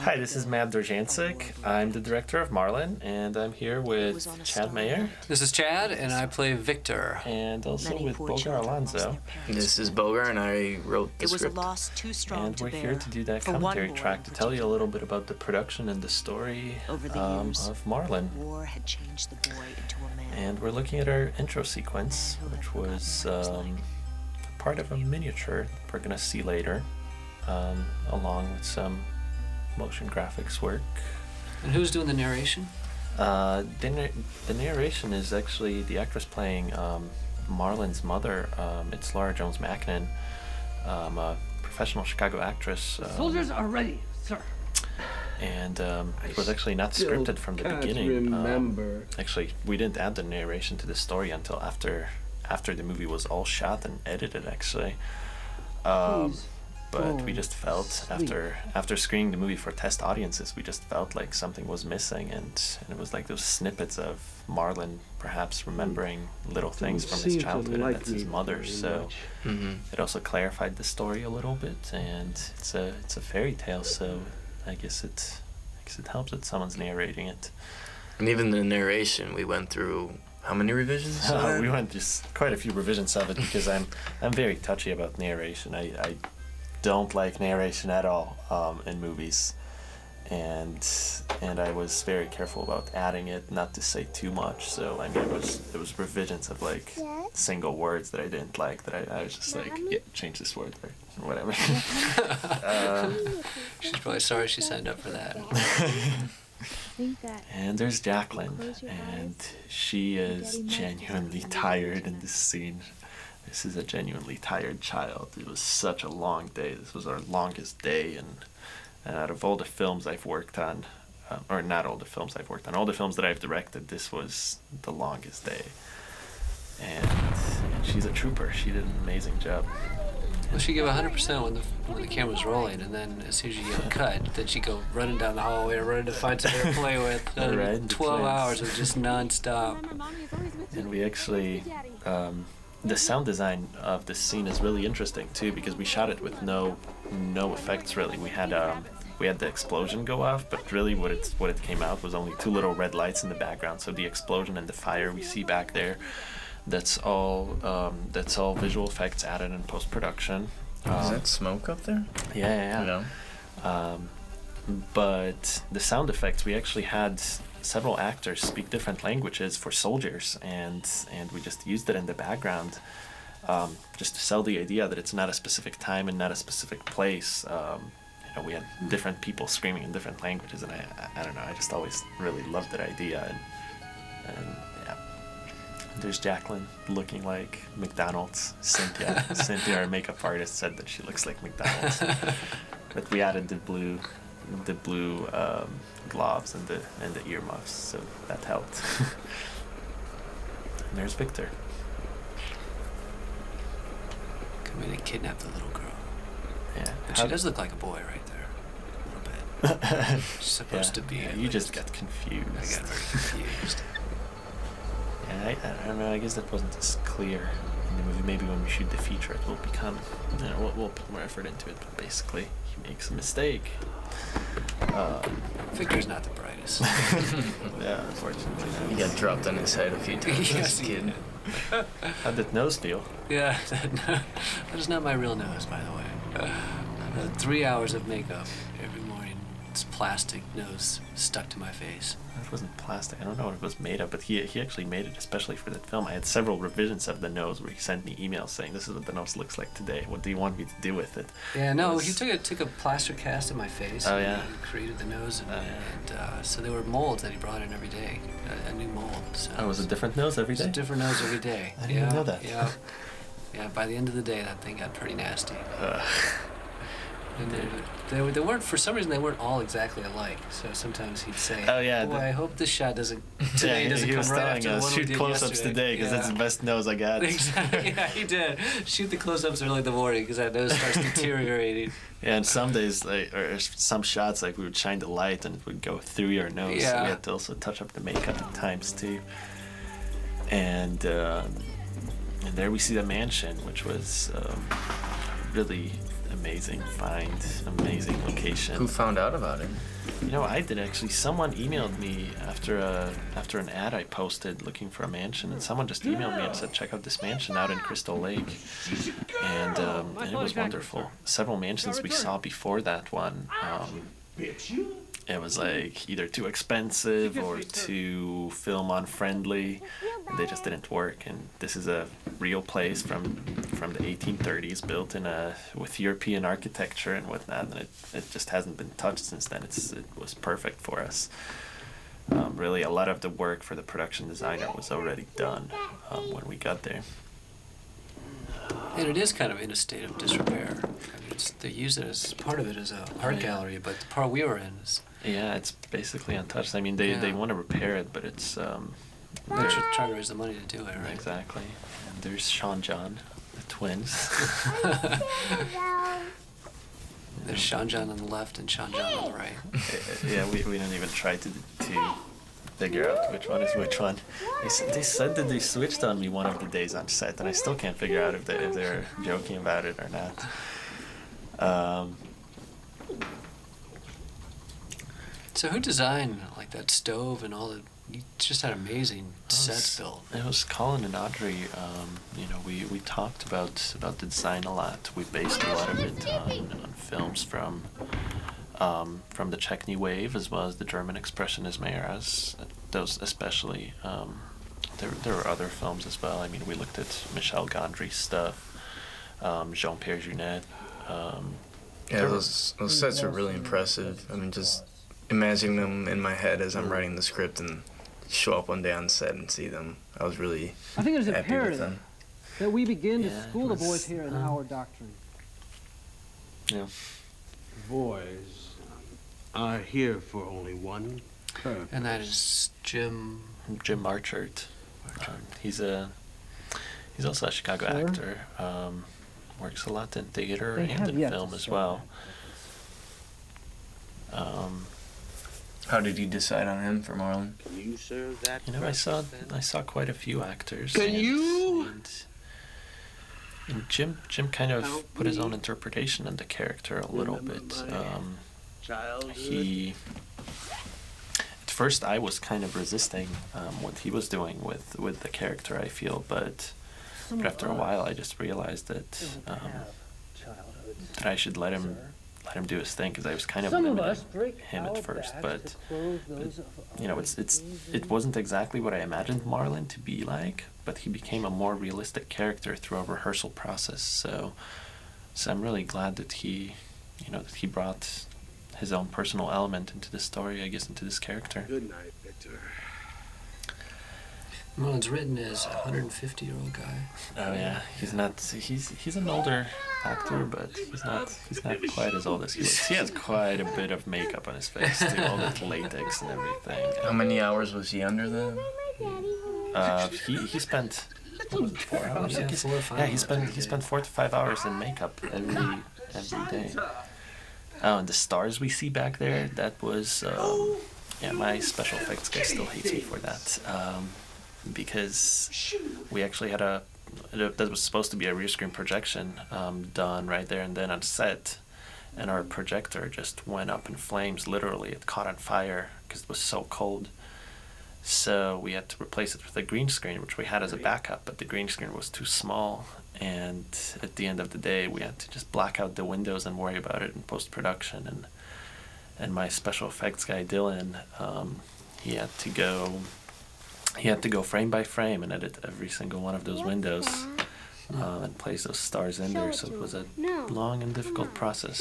Hi, this is Dworzanczyk. I'm the director of Marlin, and I'm here with Chad Mayer. This is Chad, and I play Viktor. And also with Bogar Alonso. This is Bogar, and I wrote the script. And we're here to do that commentary track to tell you a little bit about the production and the story of Marlin. And we're looking at our intro sequence, which was part of a miniature we're going to see later, along with some motion graphics work. And who's doing the narration? The narration is actually the actress playing Marlin's mother. It's Laura Jones Mackinnon, a professional Chicago actress. Soldiers are ready, sir. And it was actually not scripted from the beginning. Remember. Actually, we didn't add the narration to the story until after the movie was all shot and edited, actually. But we just felt, after screening the movie for test audiences, we just felt like something was missing, and it was like those snippets of Marlin perhaps remembering little things from his childhood, and that's his mother. So it also clarified the story a little bit, and it's a fairy tale, so I guess it helps that someone's narrating it. And even the narration, we went through how many revisions? We went just quite a few revisions of it because I'm very touchy about narration. I don't like narration at all in movies, and I was very careful about adding it, not to say too much. So I mean, it was revisions of like single words that I didn't like, that I was just like, yeah, change this word or whatever. She's probably sorry she signed up for that. And there's Jacqueline, and she is genuinely tired in this scene. This is a genuinely tired child. It was such a long day. This was our longest day, and out of all the films I've worked on, or not all the films I've worked on, all the films that I've directed, this was the longest day. And she's a trooper. She did an amazing job. Well, she gave 100% when the camera's rolling, and then as soon as you get a cut, then she go running down the hallway, running to find somebody to play with. 12 hours of just non-stop. And we actually, the sound design of this scene is really interesting too, because we shot it with no effects really. We had the explosion go off, but really what it came out was only two little red lights in the background. So the explosion and the fire we see back there, that's all visual effects added in post-production. Is that smoke up there? Yeah. But the sound effects, we actually had several actors speak different languages for soldiers, and we just used it in the background, just to sell the idea that it's not a specific time and not a specific place. We had different people screaming in different languages, and I don't know, I just always really loved that idea. And yeah, there's Jacqueline looking like McDonald's. Cynthia, our makeup artist, said that she looks like McDonald's. But we added the blue gloves and the earmuffs, so that helped. And there's Viktor. Come in and kidnap the little girl. Yeah. And she does look like a boy right there, a little bit. She's supposed to be. Yeah, you just got confused. I got very confused. Yeah, I don't know. I guess that wasn't as clear in the movie. Maybe when we shoot the feature, it will become. We'll put more effort into it. But basically, he makes a mistake. Viktor's not the brightest. Yeah, unfortunately. He got dropped on his head a few times Yes, as a kid. How'd that nose feel? Yeah, that is not my real nose, by the way. 3 hours of makeup every morning. It's plastic nose stuck to my face. It wasn't plastic. I don't know what it was made of, but he actually made it especially for that film. I had several revisions of the nose where he sent me emails saying, "This is what the nose looks like today. What do you want me to do with it?" Yeah, no, he took a plaster cast of my face. Oh, yeah. And created the nose, and so there were molds that he brought in every day, a new mold. So Oh, it was a different nose every day? It's a different nose every day. I didn't even know that. Yeah. By the end of the day, that thing got pretty nasty. And they weren't, for some reason, they weren't all exactly alike. So sometimes he'd say, "Oh yeah, boy, I hope this shot doesn't he come was right telling after us, the one shoot we did close-ups yesterday." today because that's the best nose I got." Exactly. Yeah, he did. Shoot the close-ups early in the morning because that nose starts deteriorating. Yeah, and some days, or some shots, we would shine the light and it would go through your nose. Yeah. So we had to also touch up the makeup at times too. And there we see the mansion, which was really amazing find, amazing location. Who found out about it? You know, I did actually. Someone emailed me after an ad I posted looking for a mansion, and someone just emailed me and said, check out this mansion out in Crystal Lake, and it was wonderful. Several mansions we saw before that one, it was like either too expensive or too film unfriendly. They just didn't work. And this is a real place from the 1830s, built with European architecture and whatnot. And it just hasn't been touched since then. It was perfect for us. Really, a lot of the work for the production designer was already done when we got there. And it is kind of in a state of disrepair. I mean, they use it as part of it as a art gallery, but the part we were in is. Yeah, it's basically untouched. I mean, they want to repair it, but it's. They should try to raise the money to do it, right? Exactly. And there's Sean John, the twins. There's Sean John on the left and Sean John on the right. Yeah, we didn't even try to figure out which one is which one. They said that they switched on me one of the days on set, and I still can't figure out if they're joking about it or not. So who designed like that stove and all the? You just had amazing sets built. It was Colin and Audrey. You know, we talked about the design a lot. We based a lot of it on films from the Czech New Wave as well as the German Expressionism eras. Those especially. There were other films as well. I mean, we looked at Michel Gondry's stuff, Jean-Pierre Jeunet. Yeah, those sets were really impressive. I mean, just imagining them in my head as I'm writing the script and show up one day on set and see them. I was really I think it is happy with imperative them. that we begin to school the boys here in our doctrine. Yeah. Boys are here for only one purpose. And that is Jim Marchart. He's also a Chicago actor. Works a lot in theater and in film as well. How did you decide on him for Marlin? Can you serve that? You know, I saw quite a few actors. Can you? And Jim kind of put his own interpretation on the character a little bit. At first I was kind of resisting what he was doing with the character, I feel, but after a while I just realized that I should let him do his thing, because I was kind of limiting him at first, but you know, it wasn't exactly what I imagined Marlin to be like, but he became a more realistic character through a rehearsal process. So I'm really glad that he brought his own personal element into the story, I guess, into this character. Good night, Viktor. Marlin's written as a 150-year-old guy. Oh yeah, he's an older actor, but he's not quite as old as he looks. He has quite a bit of makeup on his face too, all that latex and everything. How many hours was he under the? He spent 4 hours. Yeah, 4 or 5 Yeah, he spent 4 to 5 hours in makeup every day. Oh, and the stars we see back there, that was my special effects guy still hates me for that. Because we actually had that was supposed to be a rear screen projection done right there and then on set, and our projector just went up in flames. Literally, it caught on fire because it was so cold. So we had to replace it with a green screen, which we had as a backup, but the green screen was too small, and at the end of the day we had to just black out the windows and worry about it in post-production. And my special effects guy Dylan, he had to go frame by frame and edit every single one of those windows and place those stars in there. So it was a long and difficult process.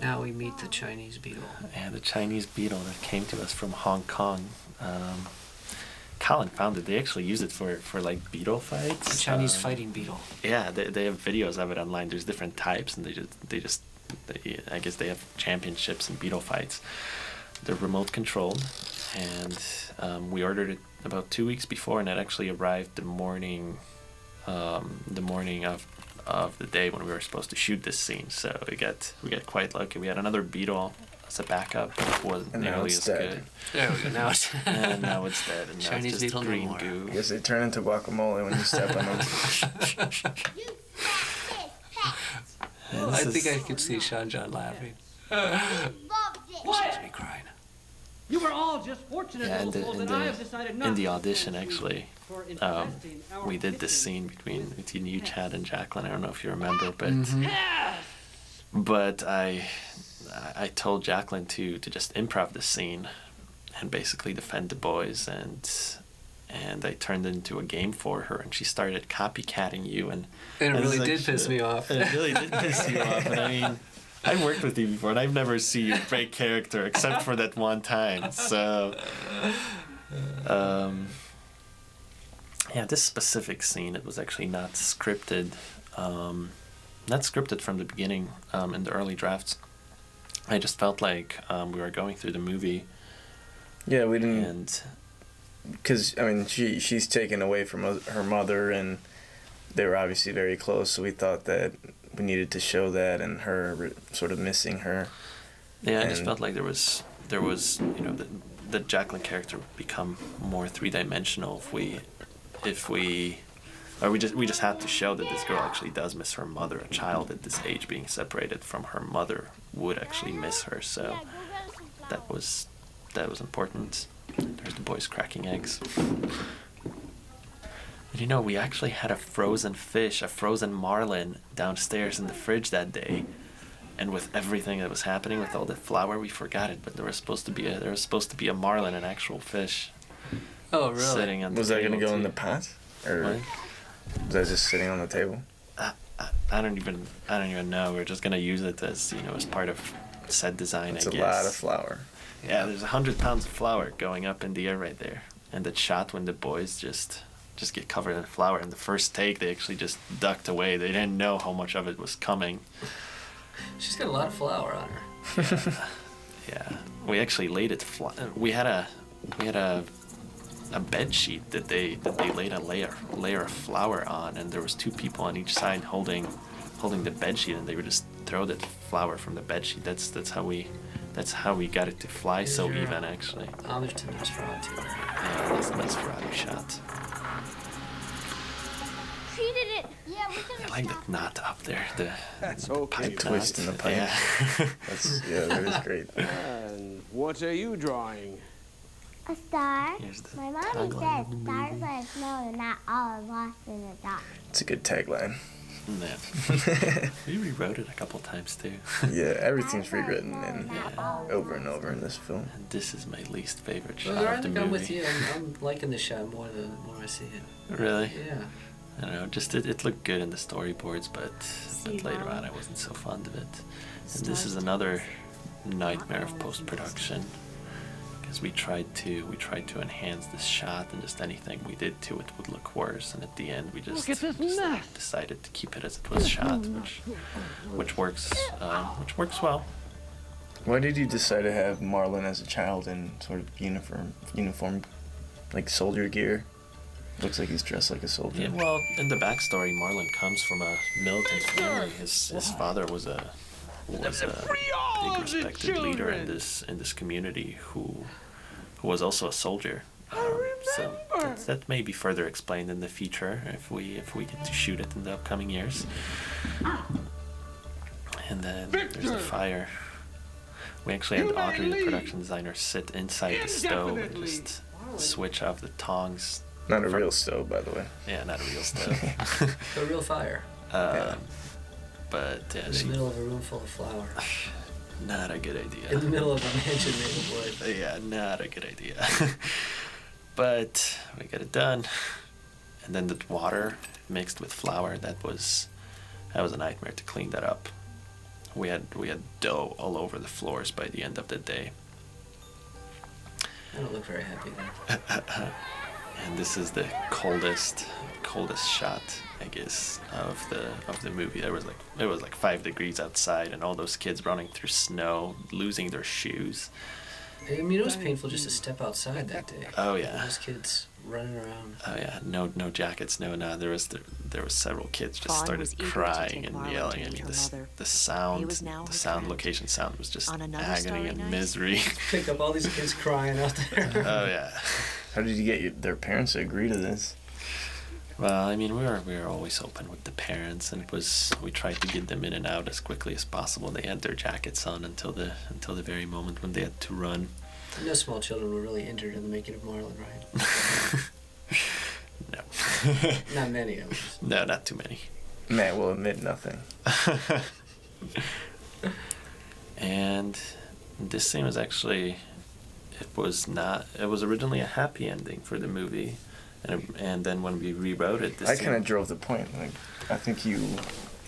Now we meet the Chinese beetle. Yeah, the Chinese beetle that came to us from Hong Kong. Colin found it. They actually use it for like beetle fights. The Chinese fighting beetle. Yeah, they have videos of it online. There's different types, and I guess they have championships in beetle fights. They're remote controlled, and we ordered it about 2 weeks before, and it actually arrived the morning of the day when we were supposed to shoot this scene. So we got quite lucky. We had another beetle as a backup, but it wasn't nearly as good. There we go. Now it's and now it's dead, and now Chinese it's just beetle green no more. goo. I guess they turn into guacamole when you step on them. I think I could see Sean John laughing. Excuse me, crying. You were all just fortunate, Yeah, little souls, and I have decided not in the to audition, actually, for infesting our we did this kitchen. scene between you, Chad, and Jacqueline. I don't know if you remember, but Mm-hmm. but I told Jacqueline to just improv the scene and basically defend the boys, and I turned it into a game for her, and she started copycatting you, and And it I was really like, did piss me off. And it really did piss you off, and I mean, I've worked with you before, and I've never seen you break character except for that one time. So, yeah, this specific scene, it was actually not scripted. Not scripted from the beginning in the early drafts. I just felt like we were going through the movie. Yeah, we didn't, And because I mean she's taken away from her mother, and they were obviously very close. So we thought that we needed to show that, and her sort of missing her. yeah, I just And- felt like there was the Jacqueline character would become more three-dimensional if we just had to show that this girl actually does miss her mother. A child at this age being separated from her mother would actually miss her. So that was important. There's the boys cracking eggs. And we actually had a frozen fish, a frozen marlin downstairs in the fridge that day. And with everything that was happening, with all the flour, we forgot it. But there was supposed to be a marlin, an actual fish, Oh, really? sitting on the Was that table gonna go in too. the pot, or What? was that just sitting on the table? I don't even know. We're just gonna use it as as part of set design. It's I a guess. lot of flour. Yeah, there's 100 pounds of flour going up in the air right there, and that shot when the boys just get covered in flour. In the first take, they actually just ducked away. They didn't know how much of it was coming. She's got a lot of flour on her. Yeah, we actually laid it flat. We had a bed sheet that they laid a layer of flour on, and there was two people on each side holding the bed sheet, and they would just throw that flour from the bed sheet. That's how we got it to fly so Sure. even, actually. Homage to Nosferatu. Yeah, that's the Nosferatu shot. Treated it. Yeah, we could I like that knot up there. That's The okay. pipe Twist knot. in the pipe. Yeah. That is great. And what are you drawing? A star. Here's the My mommy tagline. said stars let us know they're not all lost in the dark. It's a good tagline. Yeah. We rewrote it a couple times too. Yeah, everything's Stars let us rewritten know and they're not all over and over in this film. And this is my least favorite shot Well, I of the think I'm with movie. you. I'm liking this shot more the more I see it. Really? Yeah. I don't know, just it looked good in the storyboards, but later on I wasn't so fond of it. And this is another nightmare of post-production, because we tried to enhance this shot, and just anything we did to it would look worse. And at the end, we just Look at this mess. decided to keep it as it was shot, which works well. Why did you decide to have Marlin as a child in sort of uniform, like soldier gear? Looks like he's dressed like a soldier. Yeah, well, in the backstory, Marlin comes from a militant family. His father was a big respected leader in this community who was also a soldier. So that may be further explained in the future if we get to shoot it in the upcoming years. And then there's the fire. We actually had Audrey, the production designer, sit inside the stove and just switch off the tongs. Not a real stove, by the way. Yeah, not a real stove. A real fire. But yeah, In the middle of a room full of flour. not a good idea. In the middle of a mansion made of wood. Yeah, not a good idea. But we got it done, and then the water mixed with flour, that was a nightmare to clean that up. We had dough all over the floors by the end of the day. I don't look very happy there. And this is the coldest shot, I guess, of the movie. It was like 5 degrees outside, and all those kids running through snow, losing their shoes. I mean, it was painful just to step outside that day. Oh yeah. Those kids running around. Oh yeah, no jackets, no. There was several kids just Fawn started was eager to crying take and Marlin to yelling. I meet mean, her mother. the sound, He was now her friend. location sound was just On another agony starry and night? misery. Picked up all these kids crying out there. Oh yeah. How did you get their parents to agree to this? Well, I mean, we were always open with the parents, and we tried to get them in and out as quickly as possible. They had their jackets on until the very moment when they had to run. No small children were really injured in the making of Marlin, right? No. Not many of them. No, not too many. Matt will admit nothing. And this scene was actually, it was originally a happy ending for the movie, and then when we rewrote it, I kind of drove the point. Like, I think you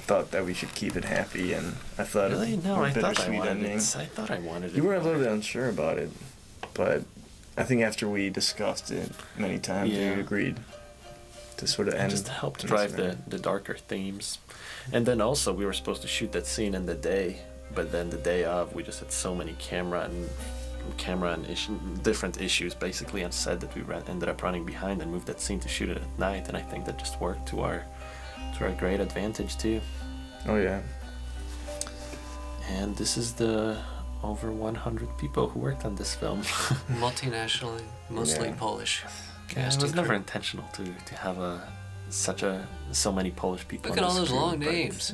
thought that we should keep it happy, and I thought really no, I thought I wanted ending. it. I thought I wanted it. You were a little bit unsure about it, but I think after we discussed it many times, Yeah. we agreed to sort of end. Just helped in drive this manner. the darker themes, and then also we were supposed to shoot that scene in the day, but then the day of we just had so many camera and different issues basically on set that we ended up running behind and moved that scene to shoot it at night, and I think that just worked to our great advantage too. Oh yeah. And this is the over 100 people who worked on this film. Multinationally, mostly Yeah. Polish. Yeah, it Cast was and never crew. intentional to have so many Polish people. Look on at all this those crew, long but- names.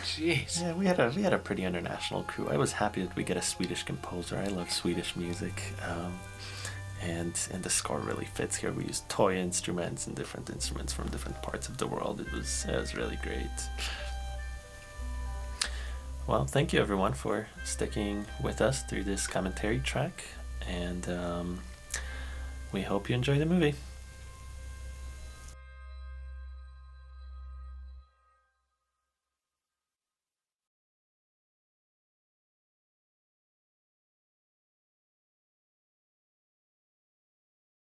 Jeez. Yeah, we had a pretty international crew. I was happy that we get a Swedish composer. I love Swedish music, and the score really fits here. We used toy instruments and different instruments from different parts of the world. It was really great. Well, thank you everyone for sticking with us through this commentary track, and we hope you enjoy the movie.